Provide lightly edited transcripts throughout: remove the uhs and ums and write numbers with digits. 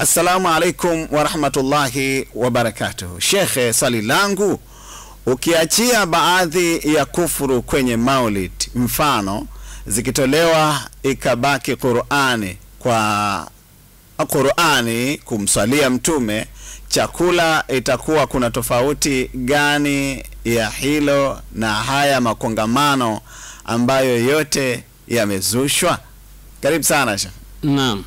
Assalamu alaikum wa rahmatullahi wa barakatuh. Shekhe, swali langu, ukiachia baadhi ya kufuru kwenye maulid, mfano zikitolewa ikabaki Qur'ani, kwa Qur'ani kumswalia mtume, chakula itakuwa kuna tofauti gani ya hilo na haya makongamano ambayo yote yamezushwa? Karibu sana Sheikh. Naam.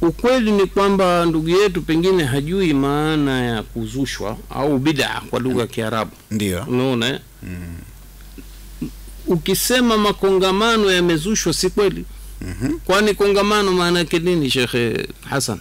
Ukweli ni kwamba ndugu yetu pengine hajui maana ya kuzushwa au bid'a kwa lugha ya Kiarabu. Ndio. Unaona? Ukisema makongamano yamezushwa si kweli. Kwani kongamano maana yake nini Sheikh Hassan?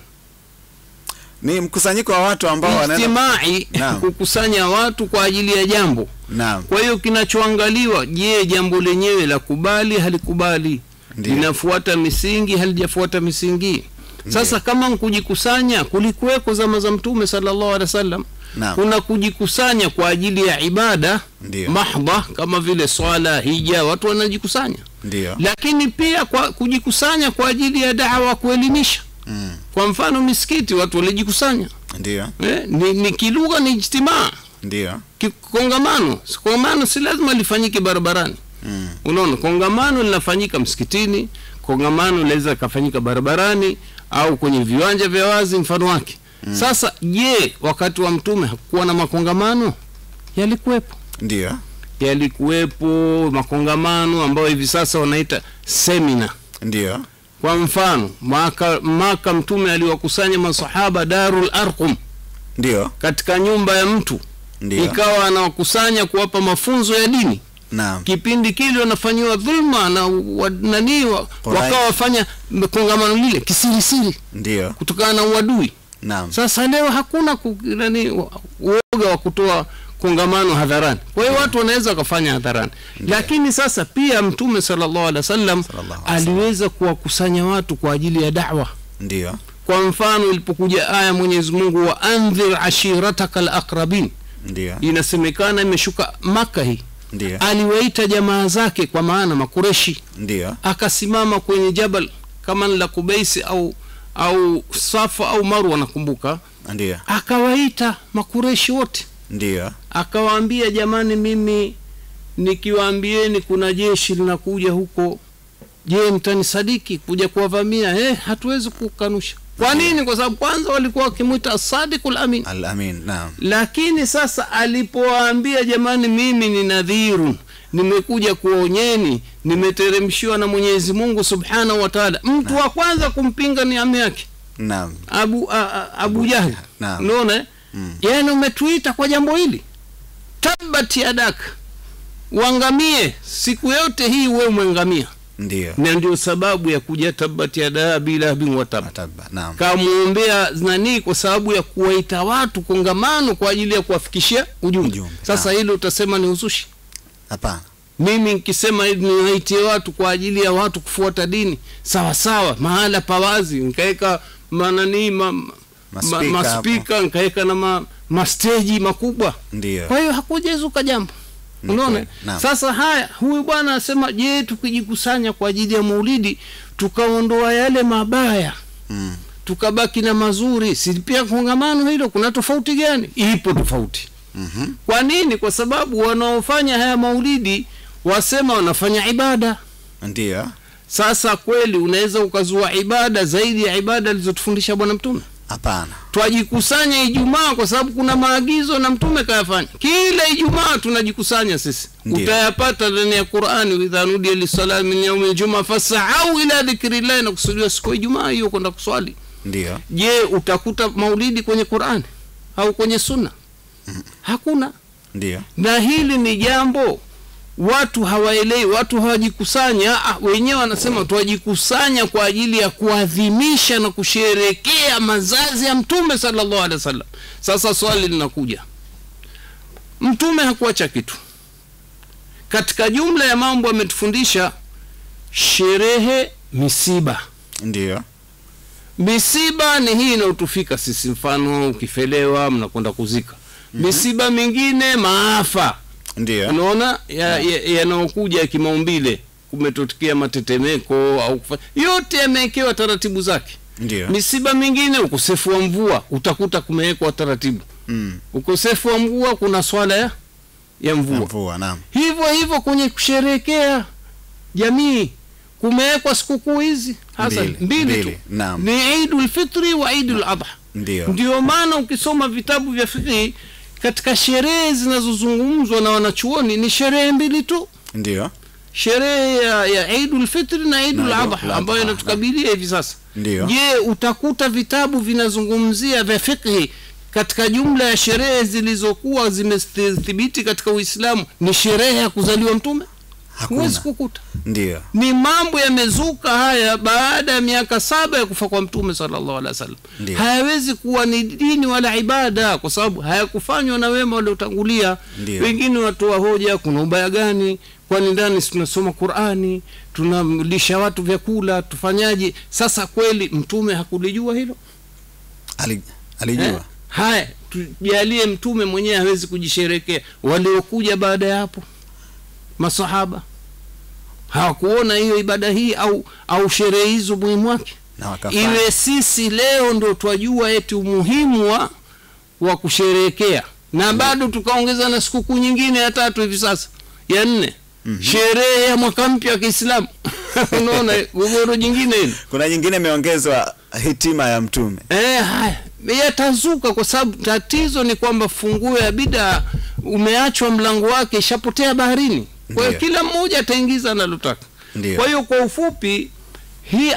Ni mkusanyiko wa watu ambao wanaenda kukusanya watu kwa ajili ya jambo. Naam. Kwa hiyo kinachoangaliwa, je, jambo lenyewe la kubali halikubali? Linafuata misingi halijafuata misingi? Sasa kama kujikusanya kulikuweko zama za Mtume sallallahu alaihi wasallam. Kuna kujikusanya kwa ajili ya ibada mahdha kama vile swala, hija, watu wanajikusanya. Ndio. Lakini pia kwa kujikusanya kwa ajili ya da'wa, kuelimisha. Kwa mfano misikiti watu walijikusanya. Ndio. Ni kilugha, ni ijtimaa. Ndio. Kongamano si lazima lifanyike barabarani. Unaona, kongamano linafanyika msikitini, kongamano linaweza kufanyika barabarani au kwenye viwanja vya wazi mfano wake. Sasa je, wakati wa Mtume hakuwa na makongamano? Yalikuwepo. Ndio. Yalikuwepo makongamano ambayo hivi sasa wanaita semina. Ndio. Kwa mfano Maka Mtume aliwakusanya masahaba Darul Arqum. Ndio. Katika nyumba ya mtu. Ndio. Ikawa anawakusanya kuwapa mafunzo ya dini. Naam. Kipindi kile wanafanywa dhulma na wakawa wafanya kongamano lile kisirisiri. Ndio. Kutokana na uadui. Naam. Sasa leo hakuna uoga wa kutoa kongamano hadharani. Kwa hiyo watu wanaweza kufanya hadharani. Lakini sasa pia Mtume sallallahu alaihi wasallam aliweza kuwakusanya watu kwa ajili ya da'wa. Ndio. Kwa mfano ilipokuja aya Mwenyezi Mungu, wa anzir ashiratakal aqrabin. Ndio. Inasemekana imeshuka Maka hii. Ndio. Aliwaita jamaa zake kwa maana Makureshi. Ndio. Akasimama kwenye jabal kama la Kubaisi au Safa au Marwa nakumbuka. Ndio. Akawaita Makureshi wote. Ndio. Akawaambia, jamani, mimi nikiwaambieni kuna jeshi linakuja huko, je, mtanisadiki kuja kuwavamia? Hatuwezi kukanusha. Kwa nini? Kwa sababu kwanza walikuwa wakimuita as-sadiqul amin. Al-amin, naam. Lakini sasa alipowaambia, jamani, mimi ni nadhiru, nimekuja kuonyeni, nimeteremshiwa na Mwenyezi Mungu Subhanahu wa Ta'ala. Mtu wa kwanza kumpinga ni ami yake. Naam. Abu Jahl. Naam. Unaona? Yaani umetuita kwa jambo hili. Tabbat yadaka. Uangamie siku yote hii, wewe umengamia. Ndio. Na ndio sababu ya kuja tabbat yada bila bin watabba. Naam. Kamuombea nani? Kwa sababu ya kuwaita watu kongamano kwa ajili ya kuwafikishia ujumbe. Sasa hilo utasema ni uzushi? Hapana. Mimi nikisema hivi niwaitie watu kwa ajili ya watu kufuata dini, sawa sawa, mahala pawazi, nikaeka maspika, nikaeka na mastage makubwa. Ndio. Kwa hiyo hakujezuka jambo. Unaona? Sasa haya, huyu bwana anasema, je, tukijikusanya kwa ajili ya maulidi tukaondoa yale mabaya, tukabaki na mazuri, si pia kongamano hilo kuna tofauti gani? Ipo tofauti. Kwa nini? Kwa sababu wanaofanya haya maulidi wasema wanafanya ibada. Ndio. Sasa kweli unaweza ukazua ibada zaidi ya ibada alizotufundisha Bwana Mtume? Hapana. Twajikusanya Ijumaa kwa sababu kuna maagizo na Mtume kayafanya. Kila Ijumaa tunajikusanya sisi. Utayapata ndani ya Qur'ani, idha nudiya lis-salati min yawmil jumu'ah fas'au ila dhikrillah, na kusudia siku ya Ijumaa hiyo kwenda kuswali. Ndio. Je, utakuta maulidi kwenye Qur'ani au kwenye sunna? Hakuna. Ndio. Na hili ni jambo watu hawaelewi, watu hawajikusanya. Wenyewe wanasema tuwajikusanya kwa ajili ya kuadhimisha na kusherehekea mazazi ya Mtume sallallahu alaihi wasallam. Sasa swali linakuja, Mtume hakuacha kitu katika jumla ya mambo ametufundisha? Sherehe, misiba. Ndio. Misiba ni hii inaotufika sisi, mfano ukifelewa mnakwenda kuzika. Misiba mingine maafa. Ndio. Unaona yanaokuja kimaumbile, kumetokea matetemeko au yote yamewekewa taratibu zake. Ndio. Misiba mingine ukosefu wa mvua, utakuta kumewekwa taratibu. Ukosefu wa mvua kuna swala ya mvua. Naam. Hivyo kwenye kusherehekea jamii kumewekwa sikukuu hizi hasa mbili tu. Naam. Ni Eidul Fitri wa Eidul Adha. Ndio maana ukisoma vitabu vya fiqh katika sherehe zinazozungumzwa na wanachuoni ni sherehe mbili tu. Ndio. Sherehe ya Eidul Fitri na Eidul Adha ambayo inatukabilia hivi sasa. Je, utakuta vitabu vinazungumzia vya fiqh katika jumla ya sherehe zilizokuwa zimethibiti katika Uislamu ni sherehe ya kuzaliwa mtume? Huwezi kukuta. Ndio. Ni mambo yamezuka haya baada ya miaka 7 ya kufa kwa mtume sallallahu alaihi wasallam. Hayawezi kuwa ni dini wala ibada kwa sababu hayakufanywa na wema waliotangulia. Wengine watoa hoja, kuna ubaya gani? Kwani ndani tunasoma Qur'ani, tunalisha watu vyakula, tufanyaje? Sasa kweli mtume hakulijua hilo? Alijua. Haya, tujalie mtume mwenyewe hawezi kujisherekea. Waliokuja baada ya hapo masahaba hawakuona hiyo ibada hii au sherehe hizo muhimu wake? Iwe sisi leo ndo twajua eti umuhimu wa kusherehekea na bado tukaongeza na sikukuu nyingine ya 3 hivi sasa ya 4. Sherehe ya mwaka mpya wa Kiislamu. Unaona gogoro jingine hili. Kuna nyingine imeongezwa hitima ya mtume. Haya yatazuka kwa sababu tatizo ni kwamba funguo ya bid'a umeachwa mlango wake ishapotea baharini. Kwa hiyo kila mmoja ataingiza analotaka. Kwa hiyo kwa ufupi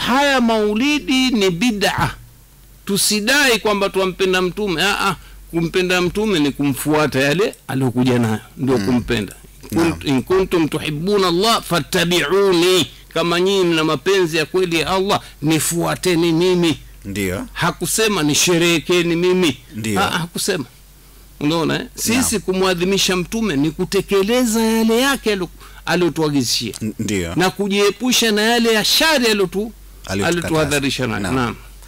haya maulidi ni bid'a. Tusidai kwamba tumpenda mtume. Kumpenda mtume ni kumfuata yale aliyokuja nayo, ndio kumpenda. In kuntum tuhibbuna Allah fattabi'uni, kama nyinyi mna mapenzi ya kweli ya Allah nifuateni mimi. Ndio. Hakusema nisherehekeni mimi. Hakusema. Unaona sisi kumwadhimisha mtume ni kutekeleza yale yake aliyotuagizia. Ndio. Na kujiepusha na yale ya shari aliyotuhadharisha nayo. Naam.